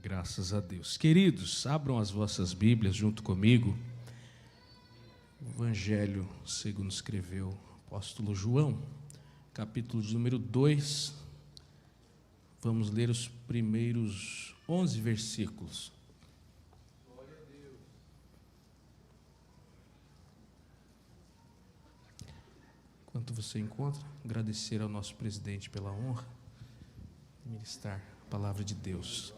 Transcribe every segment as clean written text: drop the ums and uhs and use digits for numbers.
Graças a Deus. Queridos, abram as vossas Bíblias junto comigo. O Evangelho segundo escreveu o apóstolo João, capítulo de número 2. Vamos ler os primeiros 11 versículos. Glória a Deus. Enquanto você encontra, agradecer ao nosso presidente pela honra de ministrar a palavra de Deus.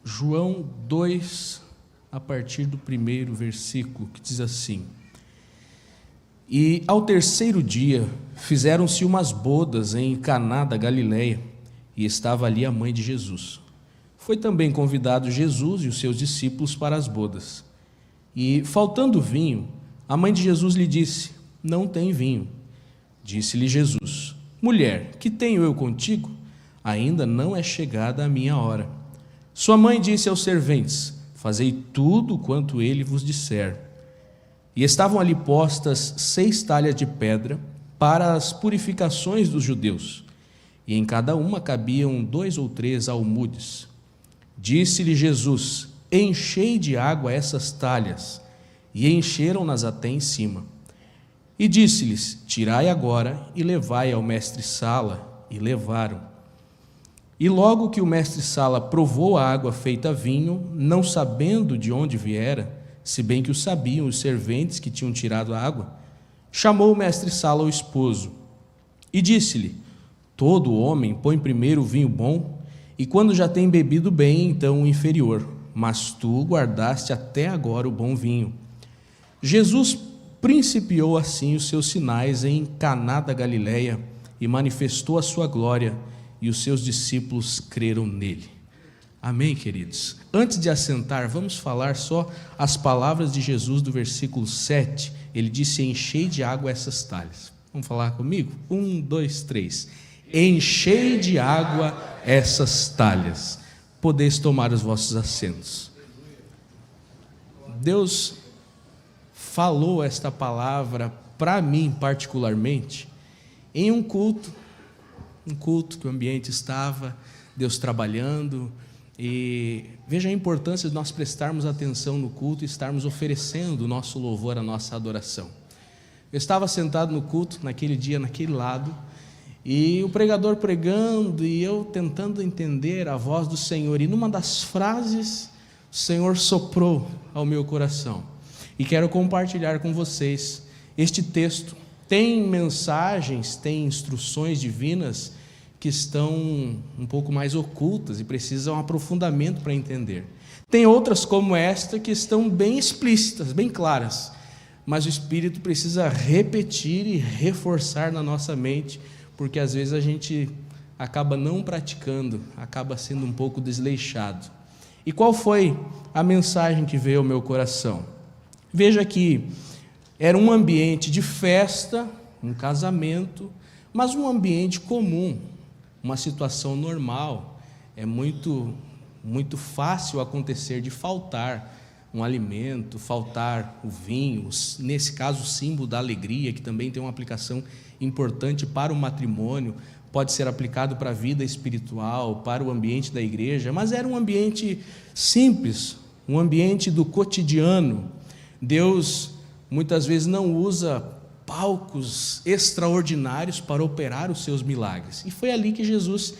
João 2, a partir do primeiro versículo, que diz assim: E ao terceiro dia fizeram-se umas bodas em Caná da Galileia, e estava ali a mãe de Jesus. Foi também convidado Jesus e os seus discípulos para as bodas. E, faltando vinho, a mãe de Jesus lhe disse: Não tem vinho. Disse-lhe Jesus: Mulher, que tenho eu contigo? Ainda não é chegada a minha hora. Sua mãe disse aos serventes: Fazei tudo quanto ele vos disser. E estavam ali postas 6 talhas de pedra para as purificações dos judeus, e em cada uma cabiam 2 ou 3 almudes. Disse-lhe Jesus: Enchei de água essas talhas. E encheram-nas até em cima. E disse-lhes: Tirai agora e levai ao mestre-sala. E levaram. E logo que o mestre-sala provou a água feita vinho, não sabendo de onde viera, se bem que o sabiam os serventes que tinham tirado a água, chamou o mestre-sala ao esposo e disse-lhe: Todo homem põe primeiro o vinho bom, e quando já tem bebido bem, então o inferior, mas tu guardaste até agora o bom vinho. Jesus principiou assim os seus sinais em Caná da Galileia e manifestou a sua glória, e os seus discípulos creram nele. Amém, queridos? Antes de assentar, vamos falar só as palavras de Jesus do versículo 7. Ele disse: Enchei de água essas talhas. Vamos falar comigo? 1, 2, 3. Enchei de água essas talhas. Podeis tomar os vossos assentos. Deus falou esta palavra para mim particularmente em um culto que o ambiente estava, Deus trabalhando, e veja a importância de nós prestarmos atenção no culto e estarmos oferecendo o nosso louvor, a nossa adoração. Eu estava sentado no culto, naquele dia, naquele lado, e o pregador pregando, e eu tentando entender a voz do Senhor, e numa das frases, o Senhor soprou ao meu coração, e quero compartilhar com vocês este texto. Tem mensagens, tem instruções divinas que estão um pouco mais ocultas e precisam aprofundamento para entender. Tem outras como esta que estão bem explícitas, bem claras, mas o Espírito precisa repetir e reforçar na nossa mente, porque às vezes a gente acaba não praticando, acaba sendo um pouco desleixado. E qual foi a mensagem que veio ao meu coração? Veja que era um ambiente de festa, um casamento, mas um ambiente comum, uma situação normal. É muito fácil acontecer de faltar um alimento, faltar o vinho, nesse caso o símbolo da alegria, que também tem uma aplicação importante para o matrimônio, pode ser aplicado para a vida espiritual, para o ambiente da igreja, mas era um ambiente simples, um ambiente do cotidiano. Deus muitas vezes não usa palcos extraordinários para operar os seus milagres. E foi ali que Jesus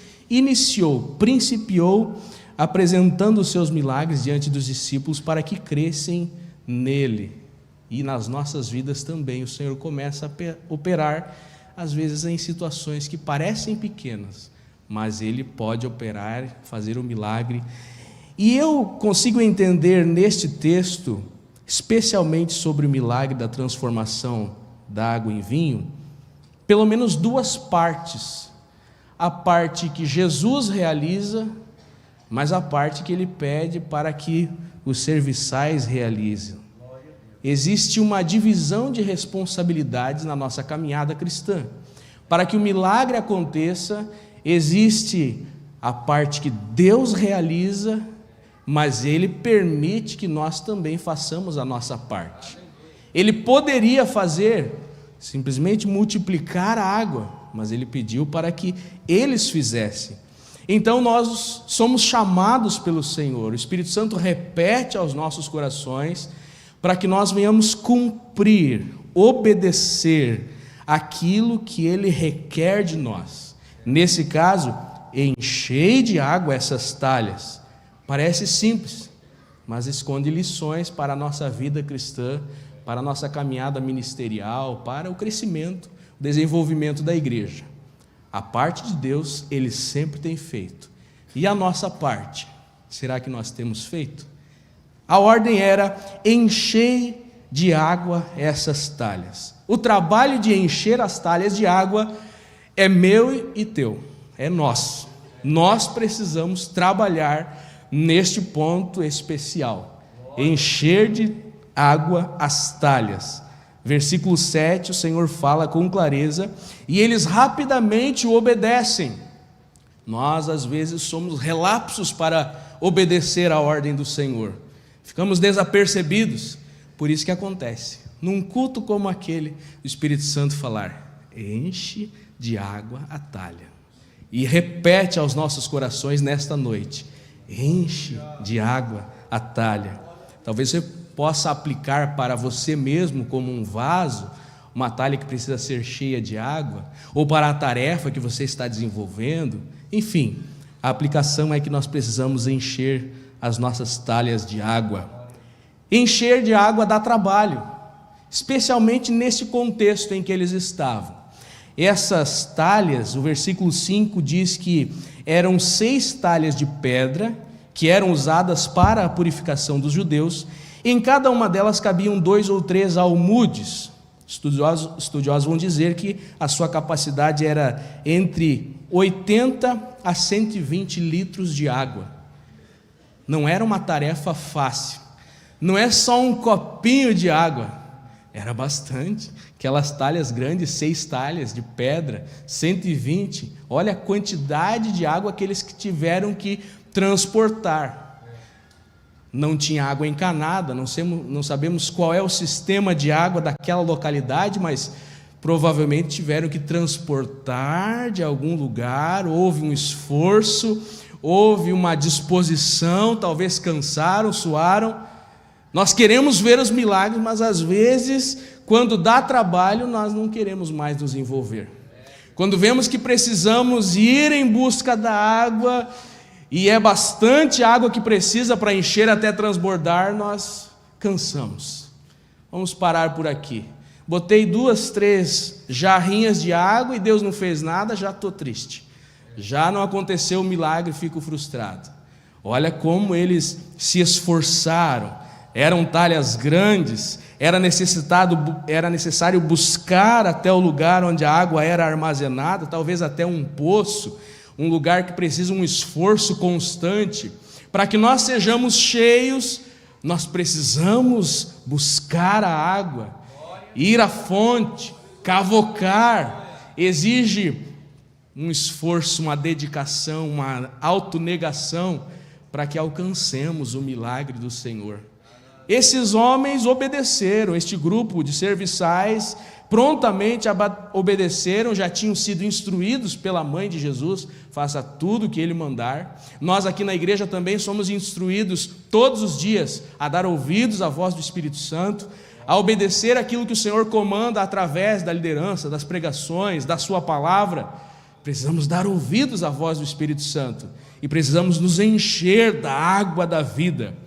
principiou, apresentando os seus milagres diante dos discípulos para que crescem nele. E nas nossas vidas também o Senhor começa a operar, às vezes em situações que parecem pequenas, mas Ele pode operar, fazer um milagre. E eu consigo entender neste texto, especialmente sobre o milagre da transformação da água em vinho, pelo menos 2 partes. A parte que Jesus realiza, mas a parte que Ele pede para que os serviçais realizem. Existe uma divisão de responsabilidades na nossa caminhada cristã. Para que o milagre aconteça, existe a parte que Deus realiza, mas Ele permite que nós também façamos a nossa parte. Ele poderia fazer, simplesmente multiplicar a água, mas Ele pediu para que eles fizessem. Então nós somos chamados pelo Senhor, o Espírito Santo repete aos nossos corações, para que nós venhamos cumprir, obedecer aquilo que Ele requer de nós. Nesse caso, encher de água essas talhas. Parece simples, mas esconde lições para a nossa vida cristã, para a nossa caminhada ministerial, para o crescimento, o desenvolvimento da igreja. A parte de Deus, Ele sempre tem feito. E a nossa parte, será que nós temos feito? A ordem era: encher de água essas talhas. O trabalho de encher as talhas de água é meu e teu, é nosso. Nós precisamos trabalhar neste ponto especial, encher de água as talhas. Versículo 7, o Senhor fala com clareza, e eles rapidamente o obedecem. Nós às vezes somos relapsos para obedecer à ordem do Senhor, ficamos desapercebidos. Por isso que acontece, num culto como aquele, o Espírito Santo falar: enche de água a talha, e repete aos nossos corações nesta noite: enche de água a talha. Talvez você possa aplicar para você mesmo como um vaso, uma talha que precisa ser cheia de água, ou para a tarefa que você está desenvolvendo. Enfim, a aplicação é que nós precisamos encher as nossas talhas de água. Encher de água dá trabalho, especialmente nesse contexto em que eles estavam. Essas talhas, o versículo 5 diz que eram 6 talhas de pedra, que eram usadas para a purificação dos judeus. Em cada uma delas cabiam 2 ou 3 almudes. Estudiosos vão dizer que a sua capacidade era entre 80 a 120 litros de água. Não era uma tarefa fácil, não é só um copinho de água, era bastante. Aquelas talhas grandes, 6 talhas de pedra, 120, olha a quantidade de água que eles tiveram que transportar. Não tinha água encanada, não sabemos qual é o sistema de água daquela localidade, mas provavelmente tiveram que transportar de algum lugar. Houve um esforço, houve uma disposição, talvez cansaram, suaram. Nós queremos ver os milagres, mas às vezes, quando dá trabalho, nós não queremos mais nos envolver. Quando vemos que precisamos ir em busca da água, e é bastante água que precisa para encher até transbordar, nós cansamos. Vamos parar por aqui. Botei 2, 3 jarrinhas de água e Deus não fez nada, já estou triste. Já não aconteceu o milagre, fico frustrado. Olha como eles se esforçaram. Eram talhas grandes, era necessário buscar até o lugar onde a água era armazenada, talvez até um poço, um lugar que precisa um esforço constante. Para que nós sejamos cheios, nós precisamos buscar a água, ir à fonte, cavocar. Exige um esforço, uma dedicação, uma autonegação, para que alcancemos o milagre do Senhor. Esses homens obedeceram, este grupo de serviçais prontamente obedeceram, já tinham sido instruídos pela mãe de Jesus: faça tudo o que Ele mandar. Nós aqui na igreja também somos instruídos todos os dias a dar ouvidos à voz do Espírito Santo, a obedecer aquilo que o Senhor comanda através da liderança, das pregações, da sua palavra. Precisamos dar ouvidos à voz do Espírito Santo e precisamos nos encher da água da vida.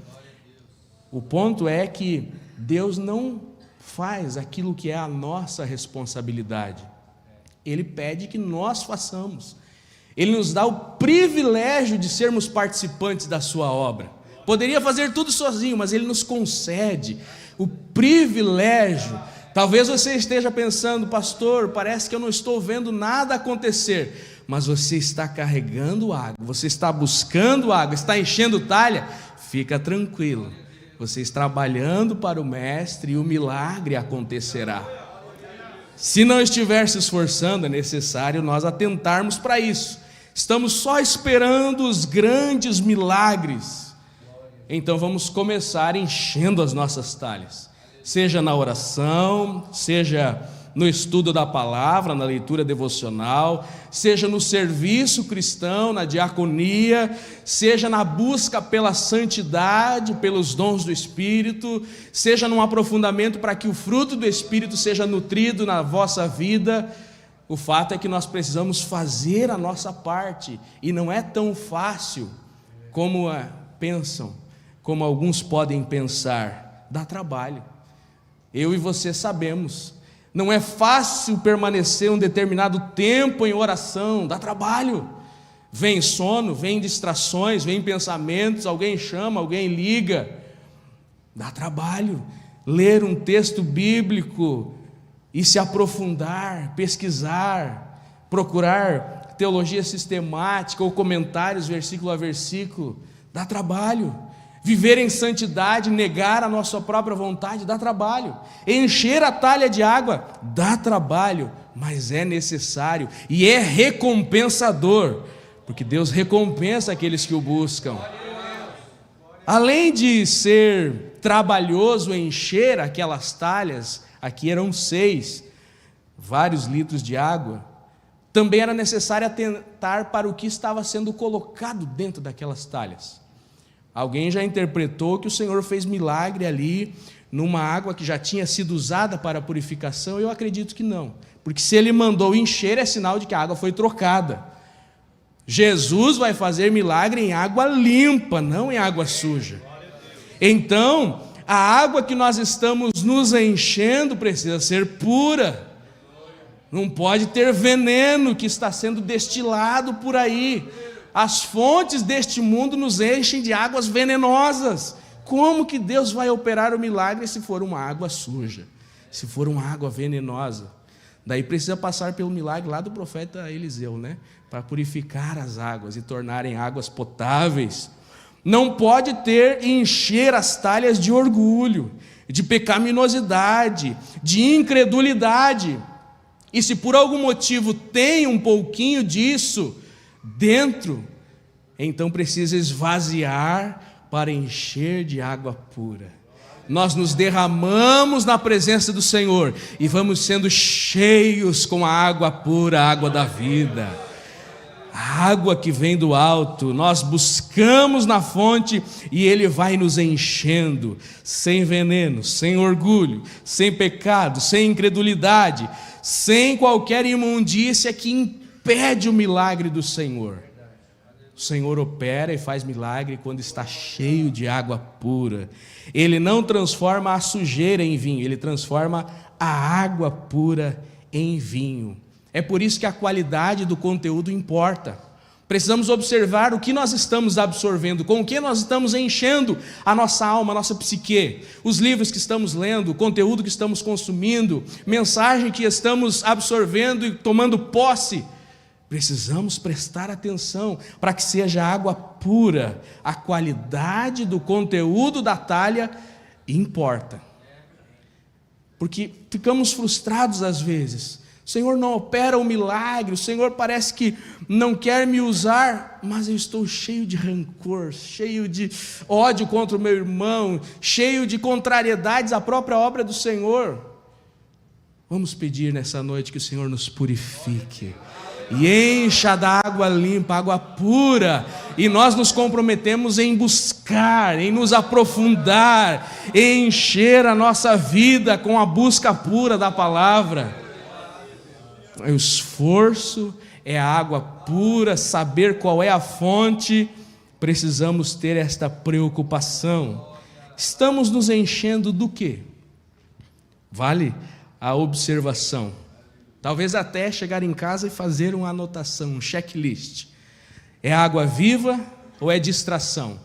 O ponto é que Deus não faz aquilo que é a nossa responsabilidade. Ele pede que nós façamos. Ele nos dá o privilégio de sermos participantes da sua obra. Poderia fazer tudo sozinho, mas Ele nos concede o privilégio. Talvez você esteja pensando: pastor, parece que eu não estou vendo nada acontecer. Mas você está carregando água, você está buscando água, está enchendo talha. Fica tranquilo. Você está trabalhando para o Mestre e o milagre acontecerá. Se não estiver se esforçando, é necessário nós atentarmos para isso. Estamos só esperando os grandes milagres. Então vamos começar enchendo as nossas talhas. Seja na oração, seja no estudo da palavra, na leitura devocional, seja no serviço cristão, na diaconia, seja na busca pela santidade, pelos dons do Espírito, seja num aprofundamento para que o fruto do Espírito seja nutrido na vossa vida. O fato é que nós precisamos fazer a nossa parte, e não é tão fácil como pensam, como alguns podem pensar. Dá trabalho. Eu e você sabemos. Não é fácil permanecer um determinado tempo em oração, dá trabalho. Vem sono, vem distrações, vem pensamentos, alguém chama, alguém liga. Dá trabalho. Ler um texto bíblico e se aprofundar, pesquisar, procurar teologia sistemática ou comentários versículo a versículo, dá trabalho. Viver em santidade, negar a nossa própria vontade, dá trabalho. Encher a talha de água, dá trabalho, mas é necessário e é recompensador, porque Deus recompensa aqueles que o buscam. Além de ser trabalhoso encher aquelas talhas, aqui eram 6, vários litros de água, também era necessário atentar para o que estava sendo colocado dentro daquelas talhas. Alguém já interpretou que o Senhor fez milagre ali, numa água que já tinha sido usada para a purificação. Eu acredito que não, porque se Ele mandou encher, é sinal de que a água foi trocada. Jesus vai fazer milagre em água limpa, não em água suja. Então, a água que nós estamos nos enchendo precisa ser pura. Não pode ter veneno que está sendo destilado por aí. As fontes deste mundo nos enchem de águas venenosas. Como que Deus vai operar o milagre se for uma água suja? Se for uma água venenosa? Daí precisa passar pelo milagre lá do profeta Eliseu, né? Para purificar as águas e tornarem águas potáveis. Não pode ter e encher as talhas de orgulho, de pecaminosidade, de incredulidade. E se por algum motivo tem um pouquinho disso dentro, então precisa esvaziar para encher de água pura. Nós nos derramamos na presença do Senhor e vamos sendo cheios com a água pura, a água da vida, a água que vem do alto. Nós buscamos na fonte e Ele vai nos enchendo, sem veneno, sem orgulho, sem pecado, sem incredulidade, sem qualquer imundícia que impede o milagre do Senhor. O Senhor opera e faz milagre quando está cheio de água pura. Ele não transforma a sujeira em vinho, Ele transforma a água pura em vinho. É por isso que a qualidade do conteúdo importa. Precisamos observar o que nós estamos absorvendo, com o que nós estamos enchendo a nossa alma, a nossa psique, os livros que estamos lendo, o conteúdo que estamos consumindo, mensagem que estamos absorvendo e tomando posse. Precisamos prestar atenção para que seja água pura. A qualidade do conteúdo da talha importa. Porque ficamos frustrados às vezes. O Senhor não opera o milagre, o Senhor parece que não quer me usar, mas eu estou cheio de rancor, cheio de ódio contra o meu irmão, cheio de contrariedades à própria obra do Senhor. Vamos pedir nessa noite que o Senhor nos purifique e encha da água limpa, água pura, e nós nos comprometemos em buscar, em nos aprofundar, em encher a nossa vida com a busca pura da palavra. O esforço é a água pura, saber qual é a fonte. Precisamos ter esta preocupação. Estamos nos enchendo do quê? Vale a observação. Talvez até chegar em casa e fazer uma anotação, um checklist. É água viva ou é distração?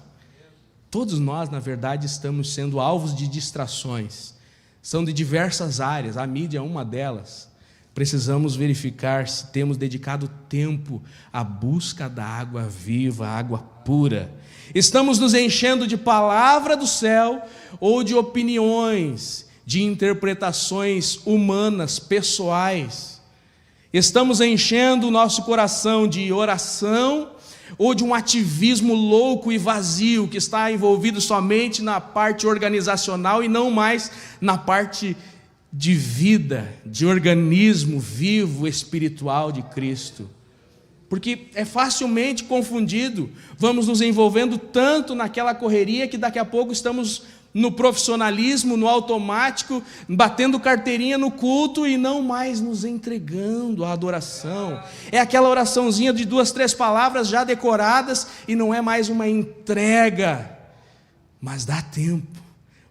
Todos nós, na verdade, estamos sendo alvos de distrações. São de diversas áreas, a mídia é uma delas. Precisamos verificar se temos dedicado tempo à busca da água viva, água pura. Estamos nos enchendo de palavra do céu ou de opiniões, de interpretações humanas, pessoais? Estamos enchendo o nosso coração de oração ou de um ativismo louco e vazio que está envolvido somente na parte organizacional e não mais na parte de vida, de organismo vivo, espiritual de Cristo. Porque é facilmente confundido, vamos nos envolvendo tanto naquela correria que daqui a pouco estamos no profissionalismo, no automático, batendo carteirinha no culto e não mais nos entregando à adoração. É aquela oraçãozinha de 2, 3 palavras já decoradas e não é mais uma entrega, mas dá tempo.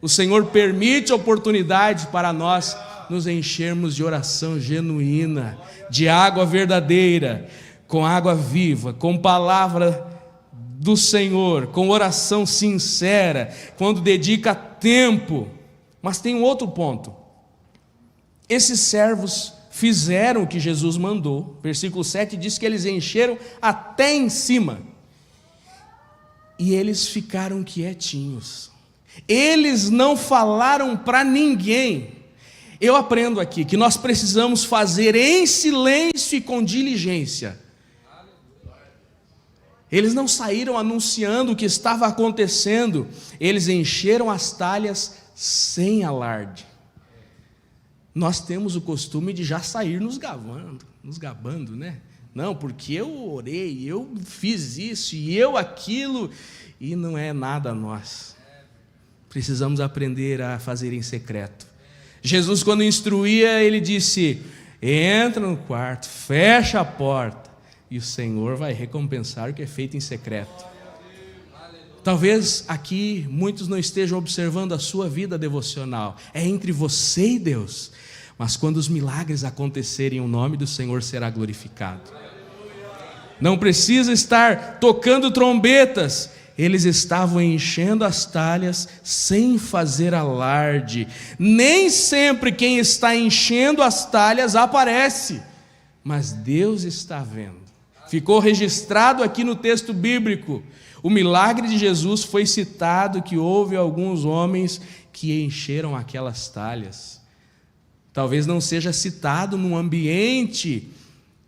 O Senhor permite oportunidades para nós nos enchermos de oração genuína, de água verdadeira, com água viva, com palavra do Senhor, com oração sincera, quando dedica tempo. Mas tem um outro ponto. Esses servos fizeram o que Jesus mandou. Versículo 7 diz que eles encheram até em cima. E eles ficaram quietinhos. Eles não falaram para ninguém. Eu aprendo aqui que nós precisamos fazer em silêncio e com diligência. Eles não saíram anunciando o que estava acontecendo, eles encheram as talhas sem alarde. Nós temos o costume de já sair nos gabando, né? Não, porque eu orei, eu fiz isso e eu aquilo, e não é nada nós. Precisamos aprender a fazer em secreto. Jesus, quando instruía, ele disse: entra no quarto, fecha a porta, e o Senhor vai recompensar o que é feito em secreto. Talvez aqui muitos não estejam observando a sua vida devocional. É entre você e Deus. Mas quando os milagres acontecerem, o nome do Senhor será glorificado. Não precisa estar tocando trombetas. Eles estavam enchendo as talhas sem fazer alarde. Nem sempre quem está enchendo as talhas aparece, mas Deus está vendo. Ficou registrado aqui no texto bíblico. O milagre de Jesus foi citado que houve alguns homens que encheram aquelas talhas. Talvez não seja citado num ambiente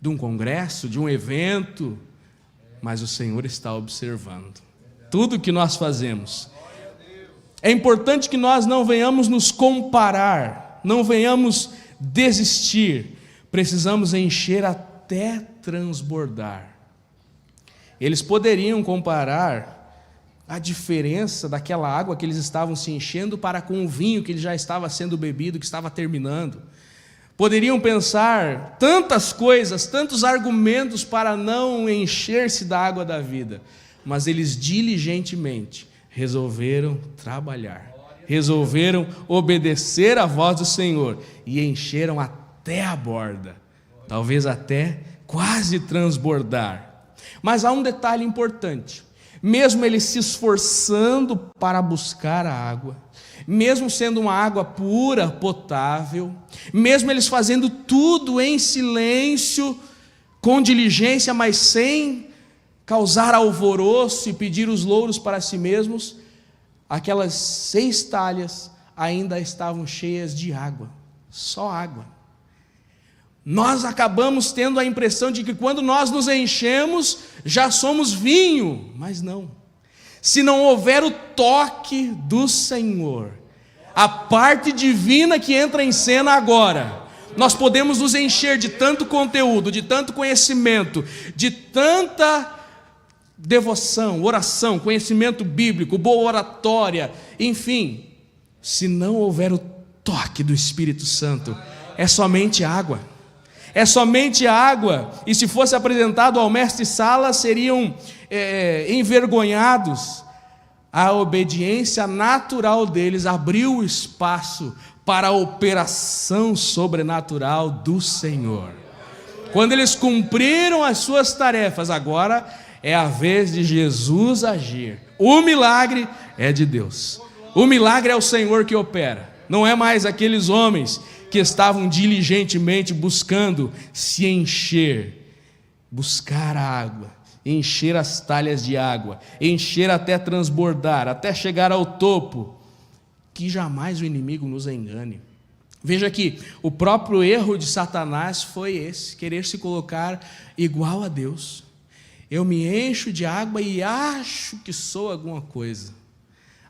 de um congresso, de um evento, mas o Senhor está observando tudo que nós fazemos. É importante que nós não venhamos nos comparar, não venhamos desistir. Precisamos encher até transbordar. Eles poderiam comparar a diferença daquela água que eles estavam se enchendo para com o vinho que ele já estava sendo bebido, que estava terminando. Poderiam pensar tantas coisas, tantos argumentos para não encher-se da água da vida, mas eles diligentemente resolveram trabalhar, resolveram obedecer à voz do Senhor e encheram até a borda, talvez até quase transbordar. Mas há um detalhe importante: mesmo eles se esforçando para buscar a água, mesmo sendo uma água pura, potável, mesmo eles fazendo tudo em silêncio, com diligência, mas sem causar alvoroço e pedir os louros para si mesmos, aquelas 6 talhas ainda estavam cheias de água, só água. Nós acabamos tendo a impressão de que quando nós nos enchemos, já somos vinho, mas não. Se não houver o toque do Senhor, a parte divina que entra em cena agora, nós podemos nos encher de tanto conteúdo, de tanto conhecimento, de tanta devoção, oração, conhecimento bíblico, boa oratória, enfim, se não houver o toque do Espírito Santo, é somente água. É somente água, e se fosse apresentado ao mestre-sala, seriam envergonhados. A obediência natural deles abriu o espaço para a operação sobrenatural do Senhor. Quando eles cumpriram as suas tarefas, agora é a vez de Jesus agir. O milagre é de Deus. O milagre é o Senhor que opera. Não é mais aqueles homens que estavam diligentemente buscando se encher, buscar a água, encher as talhas de água, encher até transbordar, até chegar ao topo. Que jamais o inimigo nos engane. Veja que o próprio erro de Satanás foi esse: querer se colocar igual a Deus. Eu me encho de água e acho que sou alguma coisa.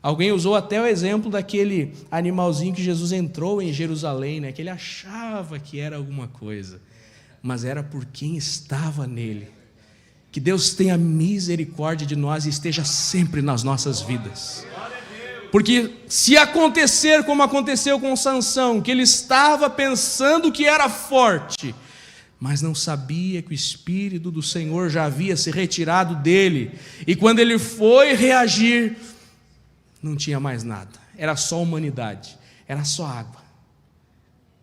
Alguém usou até o exemplo daquele animalzinho que Jesus entrou em Jerusalém, né? Que ele achava que era alguma coisa, mas era por quem estava nele. Que Deus tenha misericórdia de nós e esteja sempre nas nossas vidas. Porque se acontecer como aconteceu com Sansão, que ele estava pensando que era forte, mas não sabia que o Espírito do Senhor já havia se retirado dele, e quando ele foi reagir, não tinha mais nada, era só humanidade, era só água.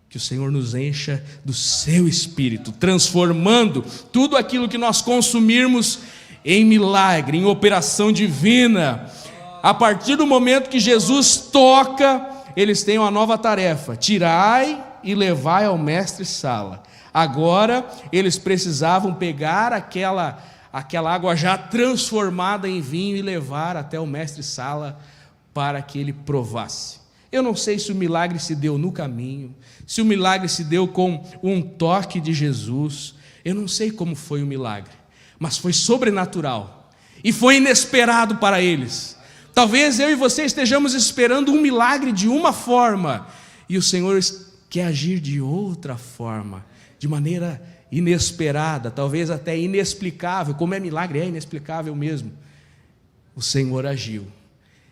Que o Senhor nos encha do seu Espírito, transformando tudo aquilo que nós consumirmos em milagre, em operação divina. A partir do momento que Jesus toca, eles têm uma nova tarefa: tirai e levai ao mestre-sala. Agora eles precisavam pegar aquela água já transformada em vinho e levar até o mestre-sala para que ele provasse. Eu não sei se o milagre se deu no caminho, se o milagre se deu com um toque de Jesus. Eu não sei como foi o milagre, mas foi sobrenatural e foi inesperado para eles. Talvez eu e você estejamos esperando um milagre de uma forma e o Senhor quer agir de outra forma, de maneira inesperada, talvez até inexplicável. Como é milagre, é inexplicável mesmo. O Senhor agiu.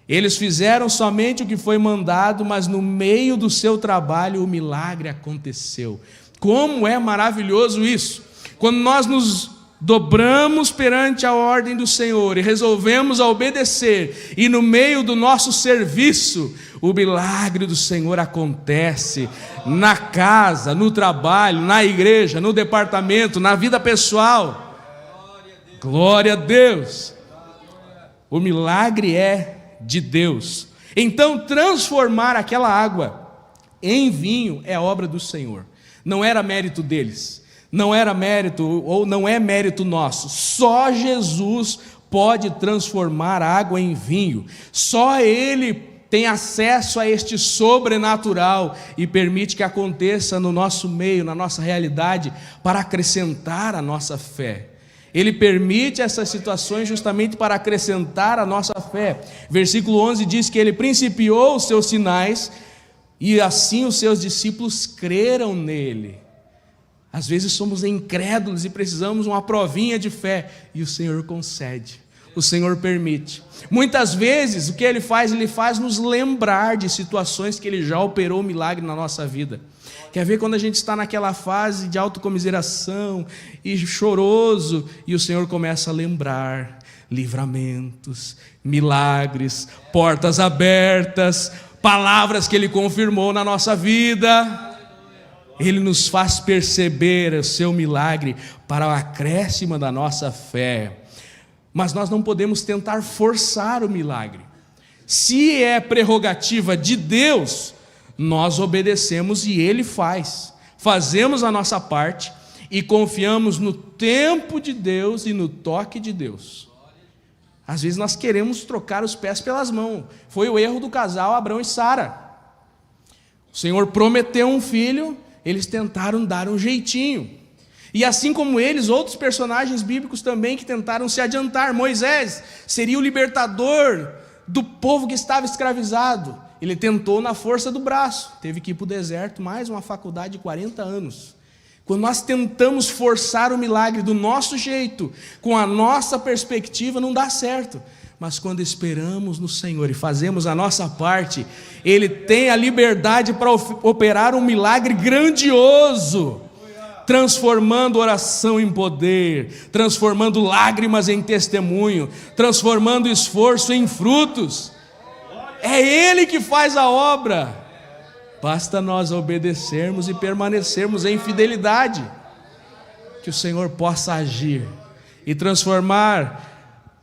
Eles fizeram somente o que foi mandado, mas no meio do seu trabalho o milagre aconteceu. Como é maravilhoso isso! Quando nós nos dobramos perante a ordem do Senhor e resolvemos a obedecer, e no meio do nosso serviço, o milagre do Senhor acontece na casa, no trabalho, na igreja, no departamento, na vida pessoal. Glória a Deus! O milagre é de Deus. Então, transformar aquela água em vinho é obra do Senhor. Não era mérito deles, não era mérito, ou não é mérito nosso. Só Jesus pode transformar água em vinho. Só Ele tem acesso a este sobrenatural e permite que aconteça no nosso meio, na nossa realidade, para acrescentar a nossa fé. Ele permite essas situações justamente para acrescentar a nossa fé. Versículo 11 diz que ele principiou os seus sinais e assim os seus discípulos creram nele. Às vezes somos incrédulos e precisamos uma provinha de fé e o Senhor concede, o Senhor permite. Muitas vezes o que ele faz nos lembrar de situações que ele já operou milagre na nossa vida. Quer ver quando a gente está naquela fase de autocomiseração e choroso, e o Senhor começa a lembrar livramentos, milagres, portas abertas, palavras que Ele confirmou na nossa vida. Ele nos faz perceber o seu milagre para o acréscimo da nossa fé. Mas nós não podemos tentar forçar o milagre. Se é prerrogativa de Deus, nós obedecemos e Ele faz. Fazemos a nossa parte e confiamos no tempo de Deus e no toque de Deus. Às vezes nós queremos trocar os pés pelas mãos. Foi o erro do casal Abrão e Sara. O Senhor prometeu um filho, eles tentaram dar um jeitinho. E assim como eles, outros personagens bíblicos também que tentaram se adiantar. Moisés seria o libertador do povo que estava escravizado. Ele tentou na força do braço, teve que ir para o deserto, mais uma faculdade de 40 anos. Quando nós tentamos forçar o milagre do nosso jeito, com a nossa perspectiva, não dá certo. Mas quando esperamos no Senhor e fazemos a nossa parte, Ele tem a liberdade para operar um milagre grandioso, transformando oração em poder, transformando lágrimas em testemunho, transformando esforço em frutos. É Ele que faz a obra, basta nós obedecermos e permanecermos em fidelidade. Que o Senhor possa agir e transformar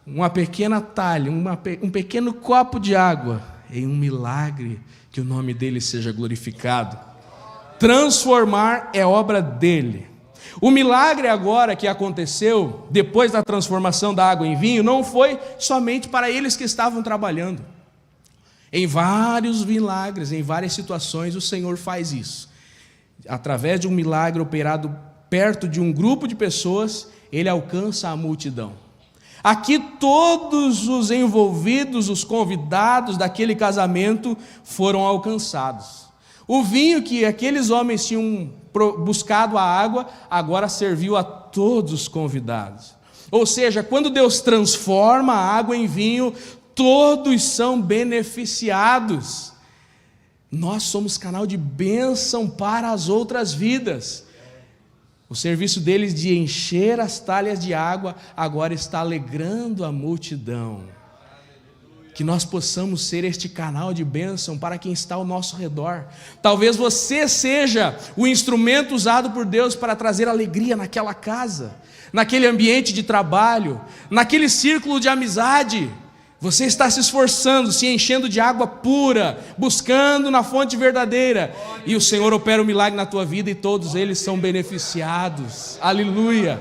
uma pequena talha, um pequeno copo de água em um milagre, que o nome dEle seja glorificado. Transformar é obra dEle. O milagre agora que aconteceu, depois da transformação da água em vinho, não foi somente para eles que estavam trabalhando. Em vários milagres, em várias situações, o Senhor faz isso. Através de um milagre operado perto de um grupo de pessoas, Ele alcança a multidão. Aqui todos os envolvidos, os convidados daquele casamento foram alcançados. O vinho que aqueles homens tinham buscado a água, agora serviu a todos os convidados. Ou seja, quando Deus transforma a água em vinho, todos são beneficiados. Nós somos canal de bênção para as outras vidas. O serviço deles de encher as talhas de água agora está alegrando a multidão. Que nós possamos ser este canal de bênção para quem está ao nosso redor. Talvez você seja o instrumento usado por Deus para trazer alegria naquela casa, naquele ambiente de trabalho, naquele círculo de amizade. Você está se esforçando, se enchendo de água pura, buscando na fonte verdadeira, e o Senhor opera um milagre na tua vida e todos eles são beneficiados. Aleluia!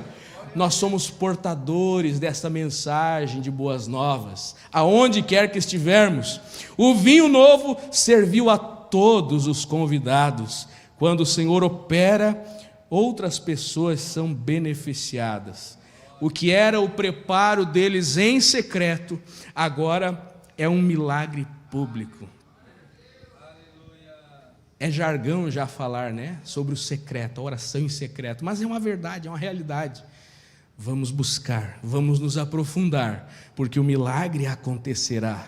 Nós somos portadores desta mensagem de boas novas, aonde quer que estivermos. O vinho novo serviu a todos os convidados. Quando o Senhor opera, outras pessoas são beneficiadas. O que era o preparo deles em secreto, agora é um milagre público. É jargão já falar, né, sobre o secreto, a oração em secreto, mas é uma verdade, é uma realidade. Vamos buscar, vamos nos aprofundar, porque o milagre acontecerá.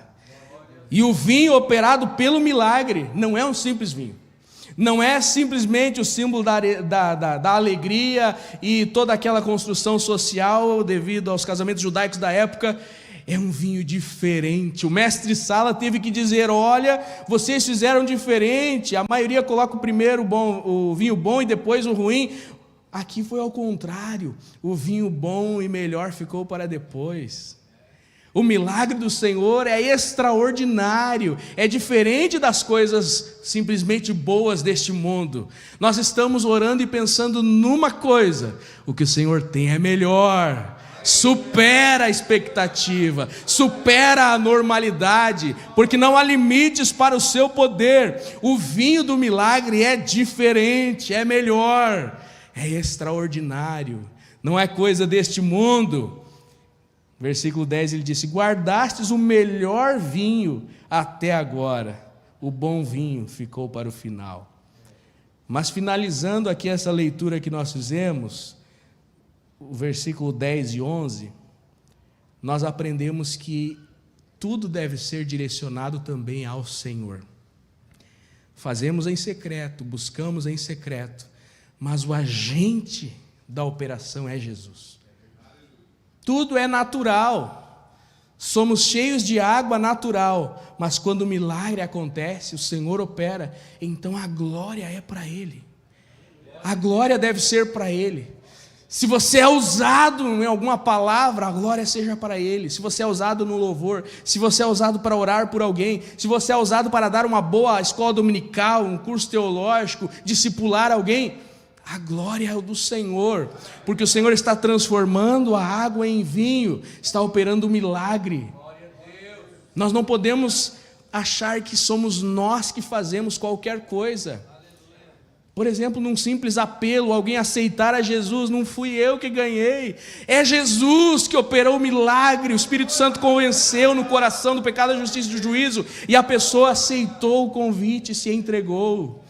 E o vinho operado pelo milagre não é um simples vinho. Não é simplesmente o símbolo da alegria e toda aquela construção social devido aos casamentos judaicos da época. É um vinho diferente. O mestre Sala teve que dizer: olha, vocês fizeram diferente. A maioria coloca primeiro o vinho bom e depois o ruim. Aqui foi ao contrário. O vinho bom e melhor ficou para depois. O milagre do Senhor é extraordinário, é diferente das coisas simplesmente boas deste mundo. Nós estamos orando e pensando numa coisa: o que o Senhor tem é melhor, supera a expectativa, supera a normalidade, porque não há limites para o seu poder. O vinho do milagre é diferente, é melhor, é extraordinário, não é coisa deste mundo. Versículo 10 ele disse: guardastes o melhor vinho até agora, o bom vinho ficou para o final. Mas finalizando aqui essa leitura que nós fizemos, o versículo 10 e 11, nós aprendemos que tudo deve ser direcionado também ao Senhor. Fazemos em secreto, buscamos em secreto, mas o agente da operação é Jesus. Tudo é natural, somos cheios de água natural, mas quando o milagre acontece, o Senhor opera, então a glória é para Ele, a glória deve ser para Ele. Se você é usado em alguma palavra, a glória seja para Ele. Se você é usado no louvor, se você é usado para orar por alguém, se você é usado para dar uma boa escola dominical, um curso teológico, discipular alguém, a glória é do Senhor, porque o Senhor está transformando a água em vinho, está operando um milagre. Nós não podemos achar que somos nós que fazemos qualquer coisa. Por exemplo, num simples apelo, alguém aceitar a Jesus, não fui eu que ganhei, é Jesus que operou o milagre. O Espírito Santo convenceu no coração do pecado, da justiça e do juízo, e a pessoa aceitou o convite e se entregou.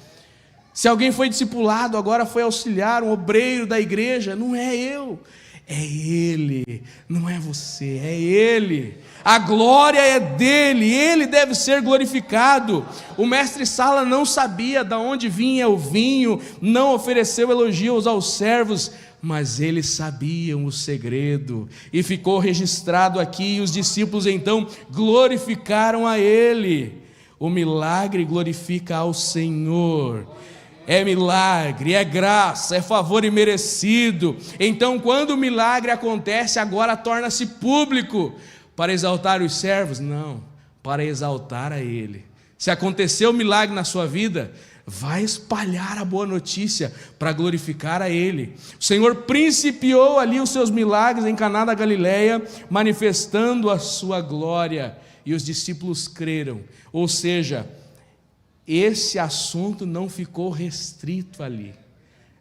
Se alguém foi discipulado, agora foi auxiliar, um obreiro da igreja, não é eu, é Ele, não é você, é Ele. A glória é dele, Ele deve ser glorificado. O mestre Sala não sabia de onde vinha o vinho, não ofereceu elogios aos servos, mas eles sabiam o segredo, e ficou registrado aqui, e os discípulos então glorificaram a Ele. O milagre glorifica ao Senhor. É milagre, é graça, é favor imerecido. Então, quando o milagre acontece, agora torna-se público. Para exaltar os servos? Não, para exaltar a Ele. Se aconteceu um milagre na sua vida, vai espalhar a boa notícia para glorificar a Ele. O Senhor principiou ali os seus milagres em Caná da Galileia, manifestando a sua glória, e os discípulos creram. Ou seja, esse assunto não ficou restrito ali.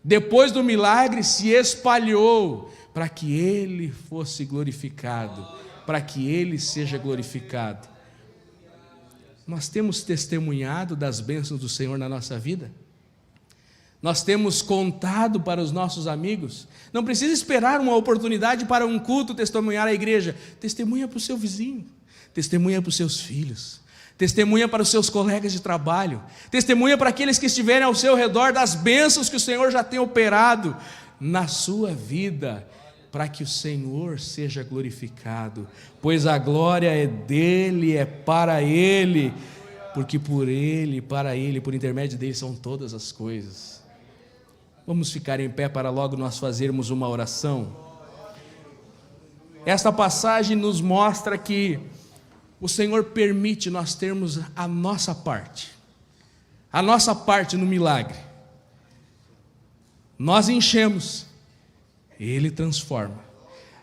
Depois do milagre se espalhou para que Ele fosse glorificado, para que Ele seja glorificado. Nós temos testemunhado das bênçãos do Senhor na nossa vida? Nós temos contado para os nossos amigos? Não precisa esperar uma oportunidade para um culto testemunhar a igreja. Testemunha para o seu vizinho, testemunha para os seus filhos, testemunha para os seus colegas de trabalho, testemunha para aqueles que estiverem ao seu redor das bênçãos que o Senhor já tem operado na sua vida, para que o Senhor seja glorificado, pois a glória é dele, é para ele, porque por ele, para ele, por intermédio dele são todas as coisas. Vamos ficar em pé para logo nós fazermos uma oração. Esta passagem nos mostra que o Senhor permite nós termos a nossa parte no milagre. Nós enchemos, Ele transforma.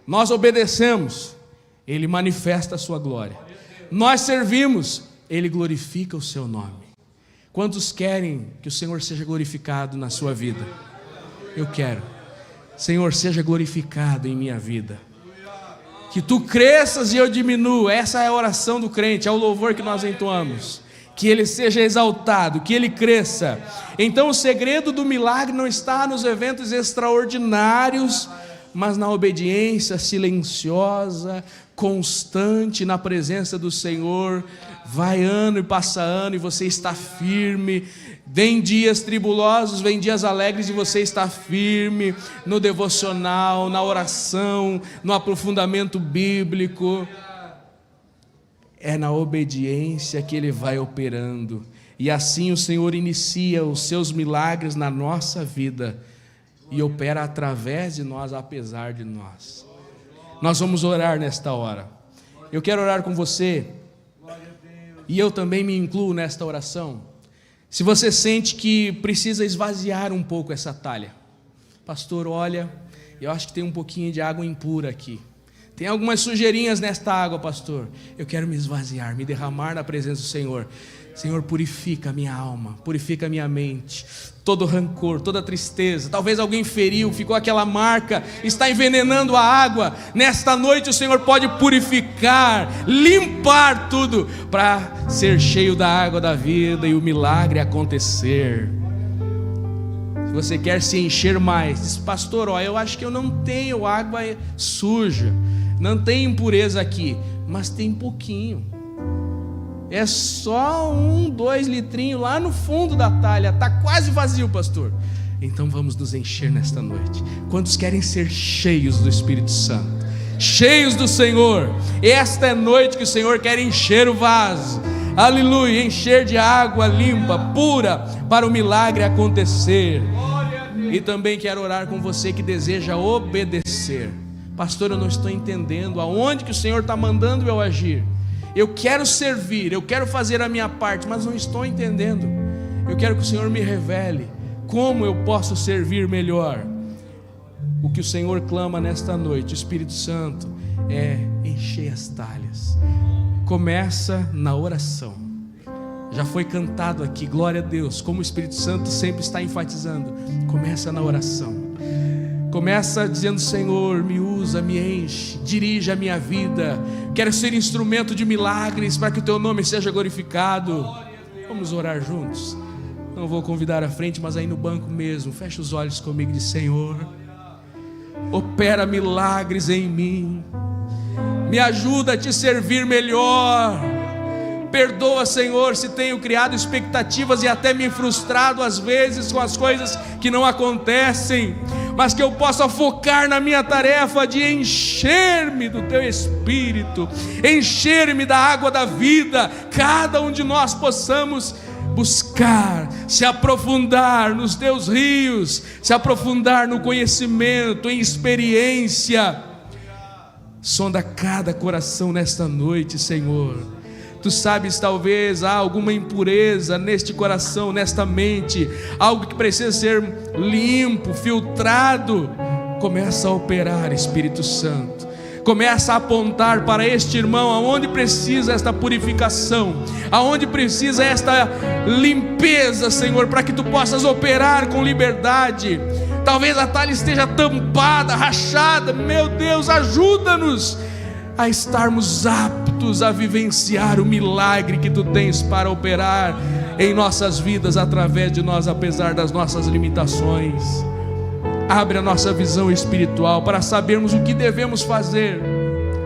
Nós obedecemos, Ele manifesta a sua glória. Nós servimos, Ele glorifica o seu nome. Quantos querem que o Senhor seja glorificado na sua vida? Eu quero. Senhor, seja glorificado em minha vida. Que Tu cresças e eu diminua. Essa é a oração do crente, é o louvor que nós entoamos. Que Ele seja exaltado, que Ele cresça. Então o segredo do milagre não está nos eventos extraordinários, mas na obediência silenciosa, constante na presença do Senhor. Vai ano e passa ano e você está firme. Vem dias tribulosos, vem dias alegres e você está firme no devocional, na oração, no aprofundamento bíblico. É na obediência que Ele vai operando, e assim o Senhor inicia os seus milagres na nossa vida e opera através de nós, apesar de nós. Nós vamos orar nesta hora. Eu quero orar com você, e eu também me incluo nesta oração. Se você sente que precisa esvaziar um pouco essa talha, pastor, olha, eu acho que tem um pouquinho de água impura aqui. Tem algumas sujeirinhas nesta água, pastor. Eu quero me esvaziar, me derramar na presença do Senhor. Senhor, purifica a minha alma, purifica a minha mente, todo rancor, toda tristeza. Talvez alguém feriu, ficou aquela marca, está envenenando a água. Nesta noite o Senhor pode purificar, limpar tudo, para ser cheio da água da vida e o milagre acontecer. Se você quer se encher mais, diz, pastor, eu acho que eu não tenho água suja, não tem impureza aqui, mas tem pouquinho. É só 2 litrinhos lá no fundo da talha, está quase vazio, pastor. Então vamos nos encher nesta noite. Quantos querem ser cheios do Espírito Santo, cheios do Senhor? Esta é noite que o Senhor quer encher o vaso, aleluia, encher de água limpa, pura, para o milagre acontecer. E também quero orar com você que deseja obedecer. Pastor, eu não estou entendendo aonde que o Senhor está mandando eu agir. Eu quero servir, eu quero fazer a minha parte, mas não estou entendendo. Eu quero que o Senhor me revele como eu posso servir melhor. O que o Senhor clama nesta noite, Espírito Santo, é encher as talhas. Começa na oração. Já foi cantado aqui, glória a Deus, como o Espírito Santo sempre está enfatizando. Começa na oração. Começa dizendo, Senhor, me usa, me enche, dirige a minha vida. Quero ser instrumento de milagres para que o Teu nome seja glorificado. Vamos orar juntos. Não vou convidar à frente, mas aí no banco mesmo, fecha os olhos comigo e diz, Senhor, opera milagres em mim. Me ajuda a Te servir melhor. Perdoa, Senhor, se tenho criado expectativas e até me frustrado às vezes com as coisas que não acontecem, mas que eu possa focar na minha tarefa de encher-me do Teu Espírito, encher-me da água da vida. Cada um de nós possamos buscar, se aprofundar nos Teus rios, se aprofundar no conhecimento, em experiência. Sonda cada coração nesta noite, Senhor. Tu sabes, talvez há alguma impureza neste coração, nesta mente, algo que precisa ser limpo, filtrado. Começa a operar, Espírito Santo. Começa a apontar para este irmão aonde precisa esta purificação, aonde precisa esta limpeza, Senhor, para que Tu possas operar com liberdade. talvez a talha esteja tampada, rachada. Meu Deus, ajuda-nos a estarmos aptos a vivenciar o milagre que Tu tens para operar em nossas vidas, através de nós, apesar das nossas limitações. Abre a nossa visão espiritual para sabermos o que devemos fazer,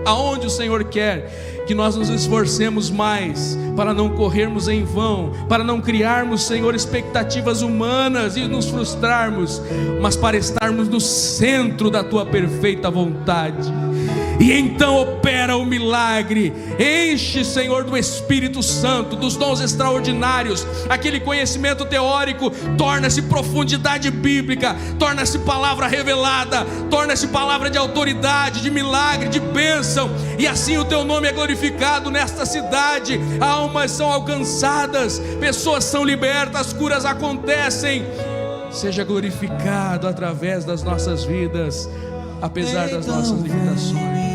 aonde o Senhor quer que nós nos esforcemos mais, para não corrermos em vão, para não criarmos, Senhor, expectativas humanas e nos frustrarmos, mas para estarmos no centro da Tua perfeita vontade. E então opera o milagre. Enche, Senhor, do Espírito Santo, dos dons extraordinários. Aquele conhecimento teórico torna-se profundidade bíblica, torna-se palavra revelada, torna-se palavra de autoridade, de milagre, de bênção. E assim o Teu nome é glorificado nesta cidade. Almas são alcançadas, pessoas são libertas, curas acontecem. Seja glorificado através das nossas vidas, apesar das nossas limitações.